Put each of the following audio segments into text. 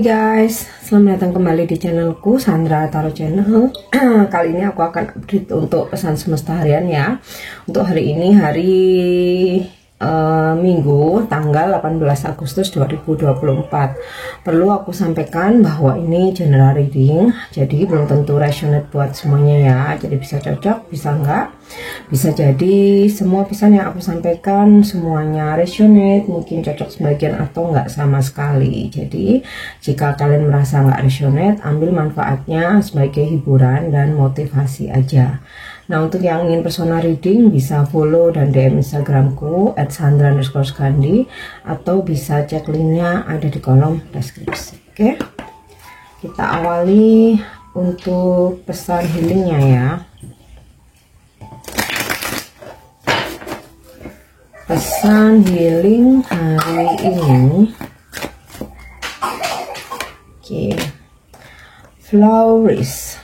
Hai guys, selamat datang kembali di channelku Sandra Tarot Channel. Kali ini aku akan update untuk pesan semesta harian ya. Untuk hari ini hari Minggu tanggal 18 Agustus 2024. Perlu aku sampaikan bahwa ini general reading, jadi belum tentu resonate buat semuanya ya. Jadi bisa cocok, bisa enggak. Bisa jadi semua pesan yang aku sampaikan semuanya resonate, mungkin cocok sebagian atau enggak sama sekali. Jadi jika kalian merasa enggak resonate, ambil manfaatnya sebagai hiburan dan motivasi aja. Nah, untuk yang ingin personal reading bisa follow dan DM Instagramku @sandra_skandi atau bisa cek linknya ada di kolom deskripsi. Oke, kita awali untuk pesan healingnya ya. Pesan healing hari ini. Oke, Flowers.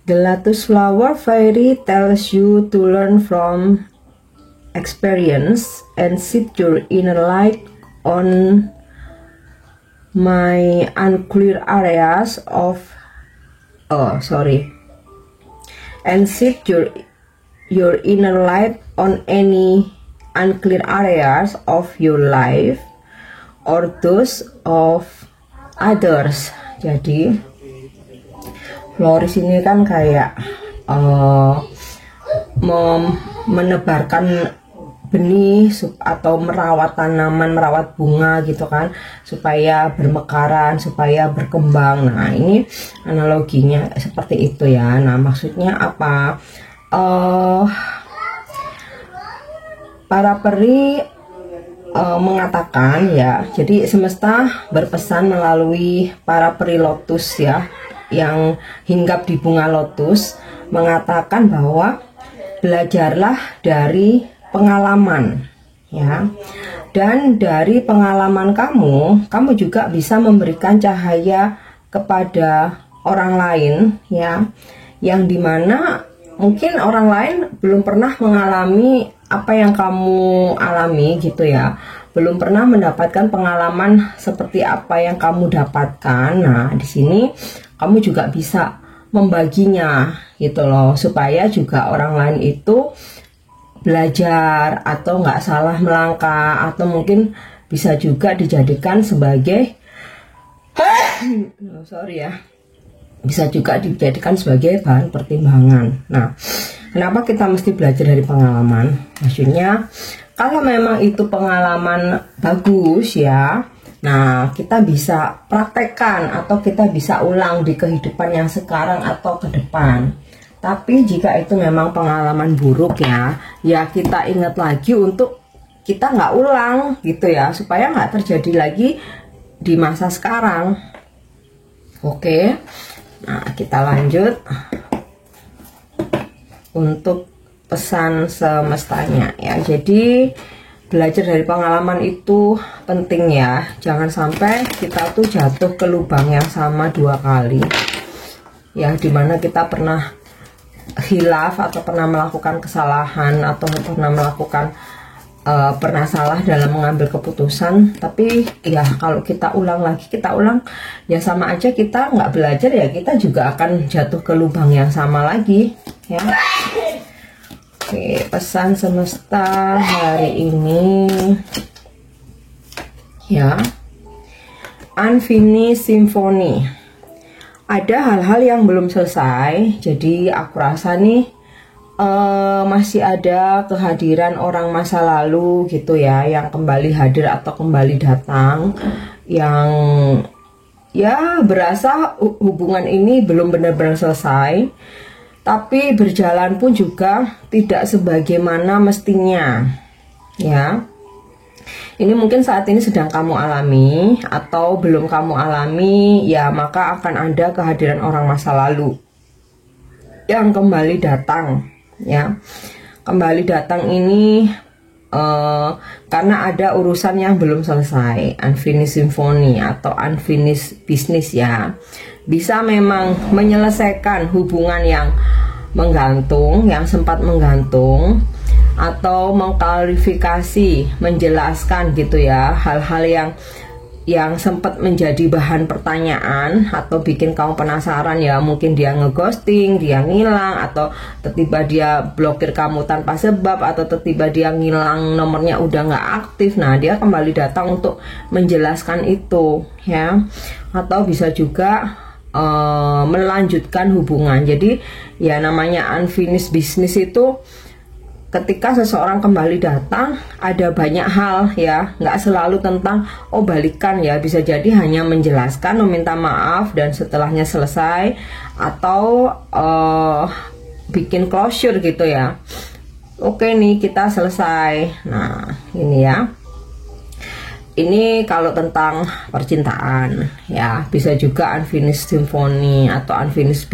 The Lotus Flower Fairy tells you to learn from experience and set your inner light on my unclear areas of and set your inner light on any unclear areas of your life or those of others. Jadi Flowers ini kan kayak menebarkan benih atau merawat tanaman, merawat bunga gitu kan, supaya bermekaran, supaya berkembang. Nah, ini analoginya seperti itu ya. Nah, maksudnya apa? Para peri mengatakan ya, jadi semesta berpesan melalui para peri lotus ya, yang hinggap di bunga lotus, mengatakan bahwa belajarlah dari pengalaman ya, dan dari pengalaman kamu juga bisa memberikan cahaya kepada orang lain ya, yang dimana mungkin orang lain belum pernah mengalami apa yang kamu alami gitu ya, belum pernah mendapatkan pengalaman seperti apa yang kamu dapatkan. Nah, di sini kamu juga bisa membaginya gitu loh, supaya juga orang lain itu belajar atau nggak salah melangkah, atau mungkin bisa juga dijadikan sebagai bisa juga dijadikan sebagai bahan pertimbangan. Nah, kenapa kita mesti belajar dari pengalaman? Maksudnya kalau memang itu pengalaman bagus ya, nah kita bisa praktekkan atau kita bisa ulang di kehidupan yang sekarang atau ke depan. Tapi jika itu memang pengalaman buruk ya, ya kita ingat lagi untuk kita nggak ulang gitu ya, supaya nggak terjadi lagi di masa sekarang. Oke, nah kita lanjut untuk pesan semestanya ya. Jadi belajar dari pengalaman itu penting ya, jangan sampai kita tuh jatuh ke lubang yang sama 2 kali ya, dimana kita pernah khilaf atau pernah melakukan kesalahan atau pernah salah dalam mengambil keputusan. Tapi ya kalau kita ulang lagi, ya sama aja kita nggak belajar ya, kita juga akan jatuh ke lubang yang sama lagi ya. Oke, pesan semesta hari ini ya, Unfinished Symphony. Ada hal-hal yang belum selesai, jadi aku rasa nih masih ada kehadiran orang masa lalu gitu ya, yang kembali hadir atau kembali datang, yang ya berasa hubungan ini belum benar-benar selesai. Tapi berjalan pun juga tidak sebagaimana mestinya ya. Ini mungkin saat ini sedang kamu alami atau belum kamu alami ya, maka akan ada kehadiran orang masa lalu yang kembali datang ya. Kembali datang ini karena ada urusan yang belum selesai, unfinished symphony atau unfinished business ya. Bisa memang menyelesaikan hubungan yang menggantung, yang sempat menggantung, atau mengklarifikasi, menjelaskan gitu ya, hal-hal yang yang sempat menjadi bahan pertanyaan atau bikin kamu penasaran ya, mungkin dia ngeghosting, dia ngilang, atau tiba-tiba dia blokir kamu tanpa sebab, atau tiba-tiba dia ngilang, nomornya udah nggak aktif. Nah, dia kembali datang untuk menjelaskan itu ya, atau bisa juga melanjutkan hubungan. Jadi ya namanya unfinished business itu ketika seseorang kembali datang, ada banyak hal ya, nggak selalu tentang oh balikan ya, bisa jadi hanya menjelaskan, meminta maaf, dan setelahnya selesai, atau bikin closure gitu ya. Oke nih, kita selesai. Nah ini ya, ini kalau tentang percintaan ya, bisa juga unfinished symphony atau unfinished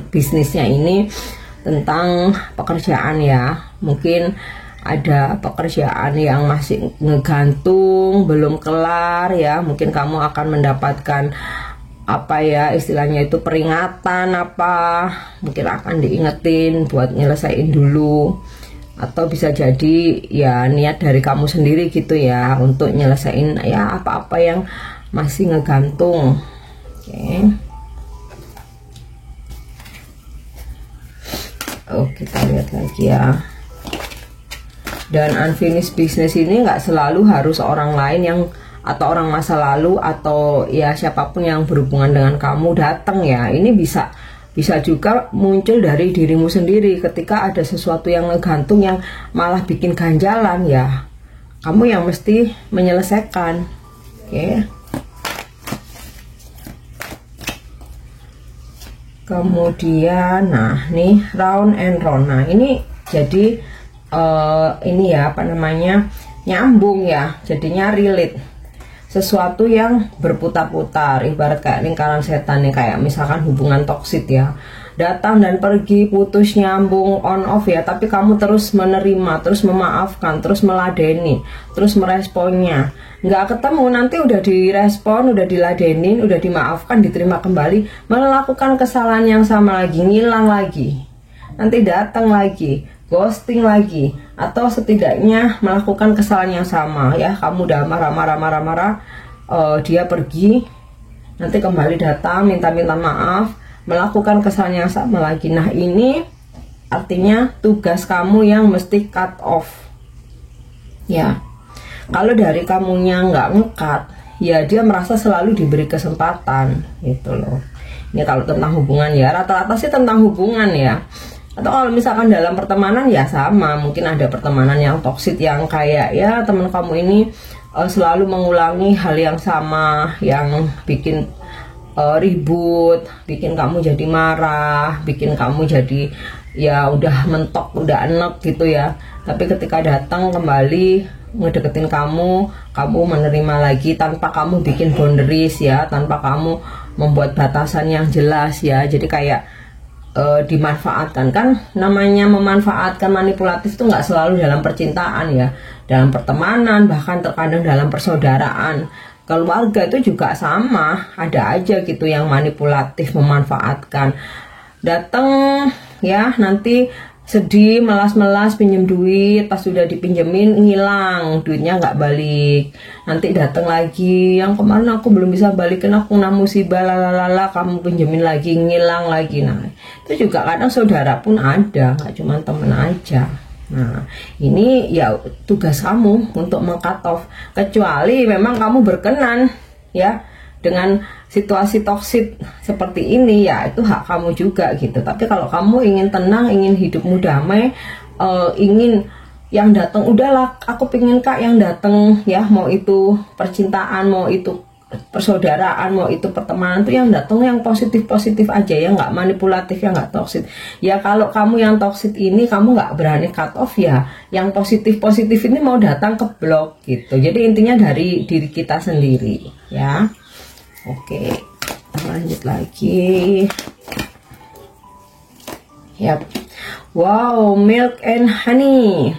bisnisnya ini tentang pekerjaan ya. Mungkin ada pekerjaan yang masih ngegantung, belum kelar ya, mungkin kamu akan mendapatkan apa ya istilahnya itu, peringatan apa, mungkin akan diingetin buat nyelesain dulu, atau bisa jadi ya niat dari kamu sendiri gitu ya untuk nyelesain ya apa-apa yang masih ngegantung. Oke. Oh, kita lihat lagi ya. Dan unfinished business ini nggak selalu harus orang lain yang, atau orang masa lalu, atau ya siapapun yang berhubungan dengan kamu datang ya. Ini bisa juga muncul dari dirimu sendiri ketika ada sesuatu yang ngegantung yang malah bikin ganjalan ya. Kamu yang mesti menyelesaikan. Oke. Kemudian nah nih round and round. Nah ini jadi ini ya apa namanya, nyambung ya, jadinya relate, sesuatu yang berputar-putar, ibarat kayak lingkaran setan nih, kayak misalkan hubungan toksik ya, datang dan pergi, putus nyambung, on off ya, tapi kamu terus menerima, terus memaafkan, terus meladeni, terus meresponnya, nggak ketemu, nanti udah direspon, udah diladenin, udah dimaafkan, diterima kembali, melakukan kesalahan yang sama lagi, ngilang lagi, nanti datang lagi, ghosting lagi, atau setidaknya melakukan kesalahan yang sama ya. Kamu udah marah, dia pergi, nanti kembali datang, minta maaf, melakukan kesalahan yang sama lagi. Nah ini artinya tugas kamu yang mesti cut off ya. Kalau dari kamunya nggak nge-cut ya, dia merasa selalu diberi kesempatan gitu loh. Ini kalau tentang hubungan ya, rata-rata sih tentang hubungan ya. Atau kalau misalkan dalam pertemanan ya sama, mungkin ada pertemanan yang toksik yang kayak ya teman kamu ini selalu mengulangi hal yang sama, yang bikin ribut, bikin kamu jadi marah, bikin kamu jadi ya udah mentok, udah enek gitu ya. Tapi ketika datang kembali ngedeketin kamu menerima lagi tanpa kamu bikin boundaries ya, tanpa kamu membuat batasan yang jelas ya. Jadi kayak dimanfaatkan, kan namanya memanfaatkan, manipulatif itu nggak selalu dalam percintaan ya, dalam pertemanan, bahkan terkadang dalam persaudaraan, keluarga itu juga sama, ada aja gitu yang manipulatif, memanfaatkan, datang ya nanti sedih, melas-melas, pinjem duit, pas sudah dipinjemin ngilang, duitnya nggak balik, nanti datang lagi, yang kemarin aku belum bisa balikin, aku kena musibah, lalala, kamu pinjemin lagi, ngilang lagi. Nah itu juga kadang saudara pun ada, nggak cuma temen aja. Nah ini ya tugas kamu untuk meng-cut off, kecuali memang kamu berkenan ya dengan situasi toksik seperti ini ya, itu hak kamu juga gitu. Tapi kalau kamu ingin tenang, ingin hidupmu damai, ingin yang datang udahlah, aku pingin kak yang datang ya, mau itu percintaan, mau itu persaudaraan, mau itu pertemanan, tuh yang datang yang positif-positif aja ya, nggak manipulatif, ya nggak toksik ya. Kalau kamu yang toksik ini kamu nggak berani cut off ya, yang positif-positif ini mau datang ke blok gitu. Jadi intinya dari diri kita sendiri ya. Oke, lanjut lagi. Yap. Wow, milk and honey.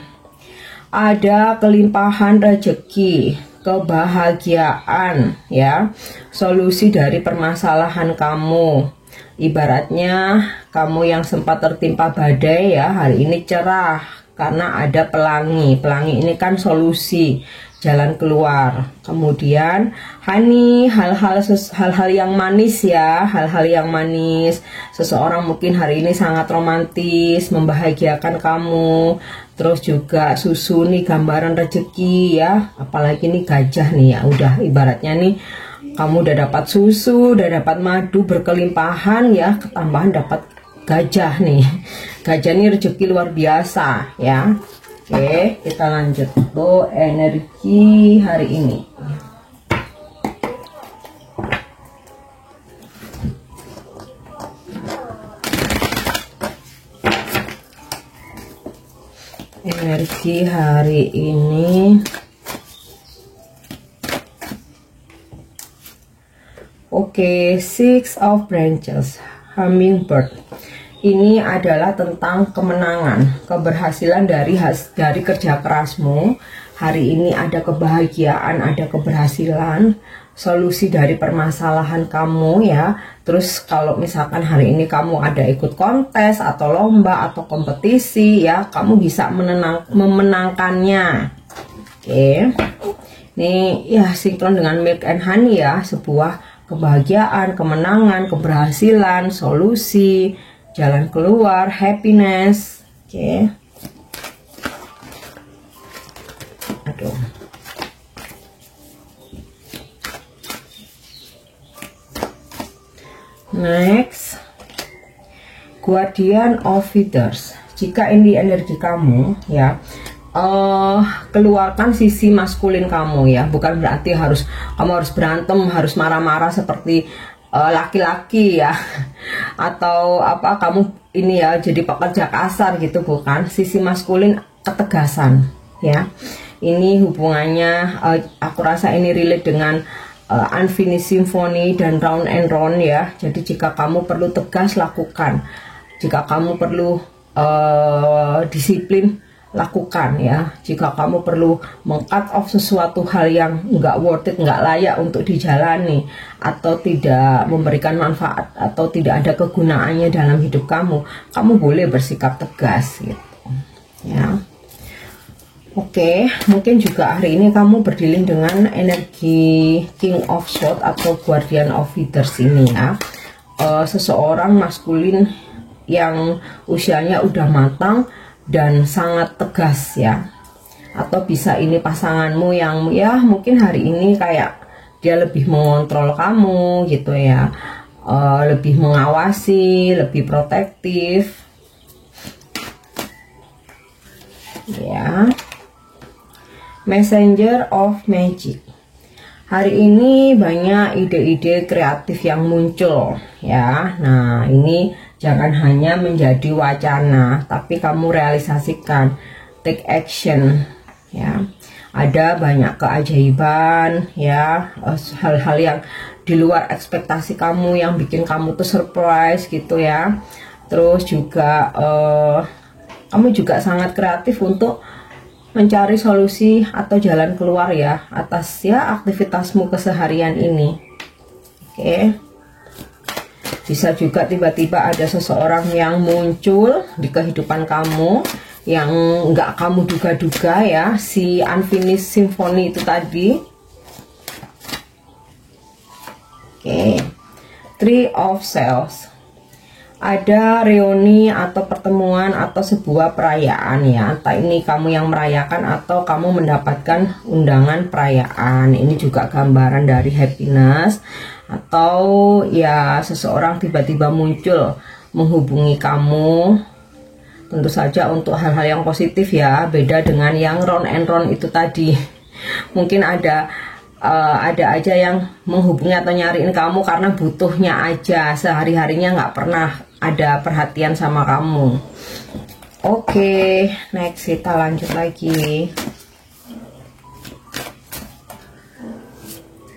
Ada kelimpahan rezeki, kebahagiaan ya. Solusi dari permasalahan kamu. Ibaratnya kamu yang sempat tertimpa badai ya, hari ini cerah karena ada pelangi. Pelangi ini kan solusi, jalan keluar. Kemudian honey, hal-hal yang manis ya, hal-hal yang manis. Seseorang mungkin hari ini sangat romantis, membahagiakan kamu. Terus juga susu nih, gambaran rezeki ya, apalagi nih gajah nih ya, udah ibaratnya nih kamu udah dapat susu, udah dapat madu berkelimpahan ya, ketambahan dapat gajah nih. Gajah ini rezeki luar biasa ya. Oke, kita lanjut ke energi hari ini. Energi hari ini. Oke, Six of Branches, Hummingbird. Ini adalah tentang kemenangan, keberhasilan dari kerja kerasmu. Hari ini ada kebahagiaan, ada keberhasilan, solusi dari permasalahan kamu ya. Terus kalau misalkan hari ini kamu ada ikut kontes atau lomba atau kompetisi ya, kamu bisa memenangkannya. Oke. Ini ya sinkron dengan Milk and Honey ya, sebuah kebahagiaan, kemenangan, keberhasilan, solusi, jalan keluar, happiness. Oke. Aduh. Next, Guardian of Feathers. Jika ini energi kamu ya, keluarkan sisi maskulin kamu ya. Bukan berarti kamu harus berantem, harus marah-marah seperti laki-laki ya, atau apa kamu ini ya jadi pekerja kasar gitu, bukan. Sisi maskulin, ketegasan ya. Ini hubungannya aku rasa ini relate dengan Unfinished Symphony dan Round and Round ya. Jadi jika kamu perlu tegas, lakukan. Jika kamu perlu disiplin, lakukan ya. Jika kamu perlu meng-cut off sesuatu hal yang nggak worth it, nggak layak untuk dijalani, atau tidak memberikan manfaat, atau tidak ada kegunaannya dalam hidup kamu, kamu boleh bersikap tegas gitu ya. Oke, mungkin juga hari ini kamu berdealing dengan energi King of Swords atau Guardian of Feathers ini ya. Seseorang maskulin yang usianya udah matang dan sangat tegas ya. Atau bisa ini pasanganmu yang ya mungkin hari ini kayak dia lebih mengontrol kamu gitu ya, lebih mengawasi, lebih protektif ya. Messenger of Magic. Hari ini banyak ide-ide kreatif yang muncul ya. Nah, ini jangan hanya menjadi wacana, tapi kamu realisasikan, take action ya. Ada banyak keajaiban ya, hal-hal yang di luar ekspektasi kamu yang bikin kamu tuh surprise gitu ya. Terus juga kamu juga sangat kreatif untuk mencari solusi atau jalan keluar ya atas ya aktivitasmu keseharian ini. Oke. Bisa juga tiba-tiba ada seseorang yang muncul di kehidupan kamu yang nggak kamu duga-duga ya, si Unfinished Symphony itu tadi. Oke. Three of Swords. Ada reuni atau pertemuan atau sebuah perayaan ya. Entah ini kamu yang merayakan atau kamu mendapatkan undangan perayaan. Ini juga gambaran dari happiness. Atau ya seseorang tiba-tiba muncul menghubungi kamu. Tentu saja untuk hal-hal yang positif ya. Beda dengan yang round and round itu tadi. Mungkin ada aja yang menghubungi atau nyariin kamu karena butuhnya aja, sehari-harinya nggak pernah ada perhatian sama kamu. Oke, next kita lanjut lagi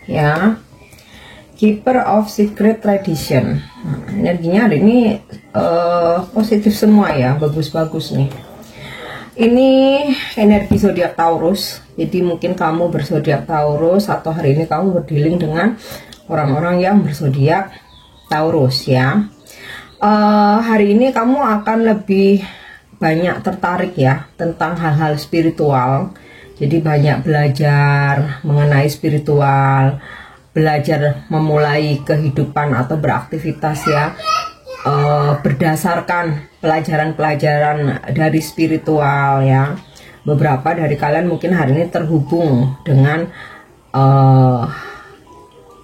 ya. Keeper of Secret Tradition. Nah, energinya hari ini positif semua ya, bagus-bagus nih. Ini energi zodiak Taurus. Jadi mungkin kamu berzodiak Taurus atau hari ini kamu berdealing dengan orang-orang yang berzodiak Taurus ya. Hari ini kamu akan lebih banyak tertarik ya tentang hal-hal spiritual. Jadi banyak belajar mengenai spiritual, belajar memulai kehidupan atau beraktivitas ya, berdasarkan pelajaran-pelajaran dari spiritual ya. Beberapa dari kalian mungkin hari ini terhubung dengan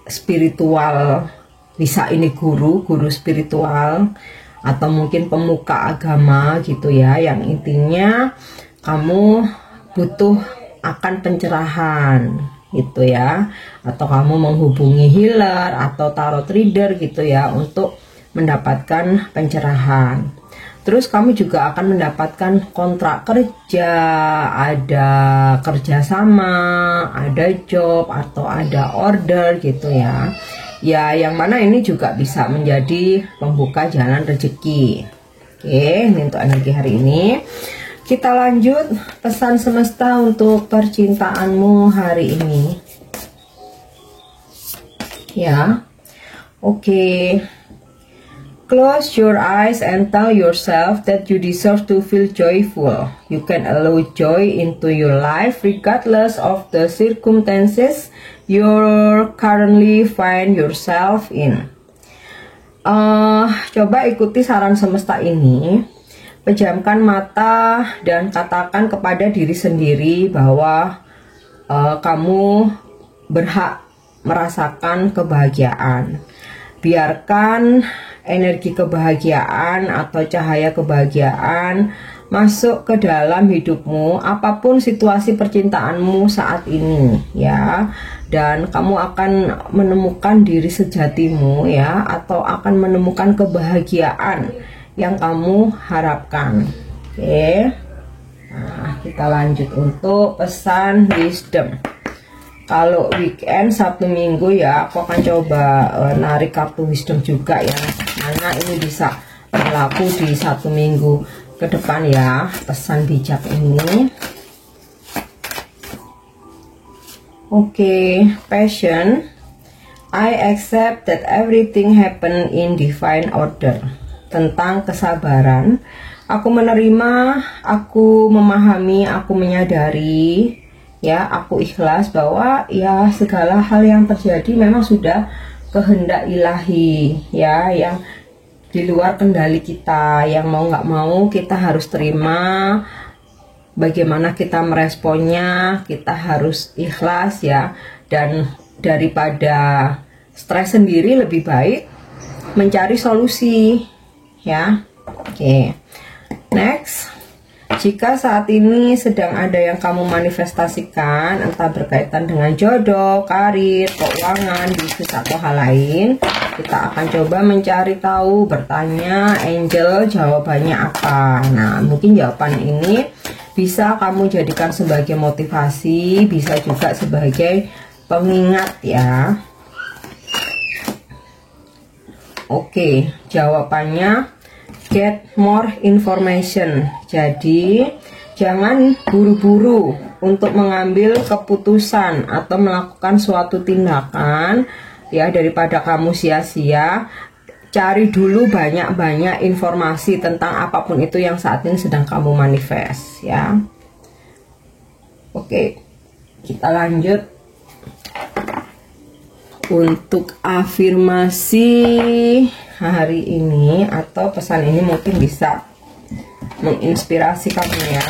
spiritual, bisa ini guru spiritual atau mungkin pemuka agama gitu ya, yang intinya kamu butuh akan pencerahan gitu ya, atau kamu menghubungi healer atau tarot reader gitu ya untuk mendapatkan pencerahan. Terus kamu juga akan mendapatkan kontrak kerja, ada kerjasama, ada job atau ada order gitu ya. Ya, yang mana ini juga bisa menjadi pembuka jalan rezeki. Oke, ini untuk energi hari ini. Kita lanjut pesan semesta untuk percintaanmu hari ini. Ya. Oke. Close your eyes and tell yourself that you deserve to feel joyful. You can allow joy into your life regardless of the circumstances you currently find yourself in. Coba ikuti saran semesta ini. Pejamkan mata dan katakan kepada diri sendiri bahwa kamu berhak merasakan kebahagiaan. Biarkan energi kebahagiaan atau cahaya kebahagiaan masuk ke dalam hidupmu, apapun situasi percintaanmu saat ini ya. Dan kamu akan menemukan diri sejatimu ya, atau akan menemukan kebahagiaan yang kamu harapkan. Oke. Nah, kita lanjut untuk pesan wisdom. Kalau weekend Sabtu Minggu ya, aku akan coba narik kartu wisdom juga ya. Karena ini bisa berlaku di 1 minggu ke depan ya, pesan bijak ini. Oke, passion. I accept that everything happen in divine order. Tentang kesabaran, aku menerima, aku memahami, aku menyadari ya, aku ikhlas bahwa ya segala hal yang terjadi memang sudah kehendak ilahi ya, yang di luar kendali kita, yang mau nggak mau kita harus terima. Bagaimana kita meresponnya, kita harus ikhlas ya. Dan daripada stres sendiri, lebih baik mencari solusi ya. Oke. Next, jika saat ini sedang ada yang kamu manifestasikan, entah berkaitan dengan jodoh, karir, keuangan, bisnis atau hal lain, kita akan coba mencari tahu, bertanya angel jawabannya apa. Nah, mungkin jawaban ini bisa kamu jadikan sebagai motivasi, bisa juga sebagai pengingat ya. Oke, jawabannya get more information. Jadi jangan buru-buru untuk mengambil keputusan atau melakukan suatu tindakan ya, daripada kamu sia-sia. Cari dulu banyak-banyak informasi tentang apapun itu yang saat ini sedang kamu manifest ya. Oke, kita lanjut untuk afirmasi hari ini, atau pesan ini mungkin bisa menginspirasi kamu ya.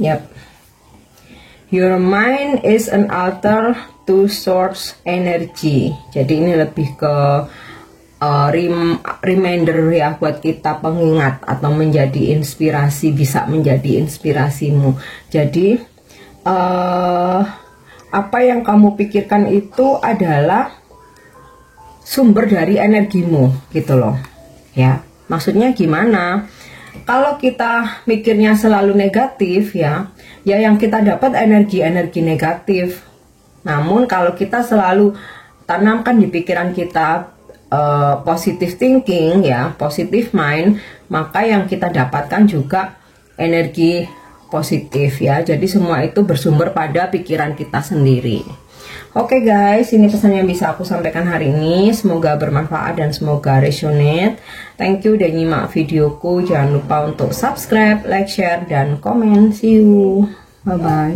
Yap. Your mind is an altar to source energy. Jadi ini lebih ke reminder ya, buat kita, pengingat atau menjadi inspirasi, bisa menjadi inspirasimu. Jadi apa yang kamu pikirkan itu adalah sumber dari energimu gitu loh ya. Maksudnya gimana? Kalau kita mikirnya selalu negatif ya, ya yang kita dapat energi-energi negatif. Namun kalau kita selalu tanamkan di pikiran kita positive thinking ya, positive mind, maka yang kita dapatkan juga energi positif ya. Jadi semua itu bersumber pada pikiran kita sendiri. Oke guys, ini pesan yang bisa aku sampaikan hari ini. Semoga bermanfaat dan semoga resonate. Thank you udah nyimak videoku. Jangan lupa untuk subscribe, like, share, dan komen. See you. Bye-bye.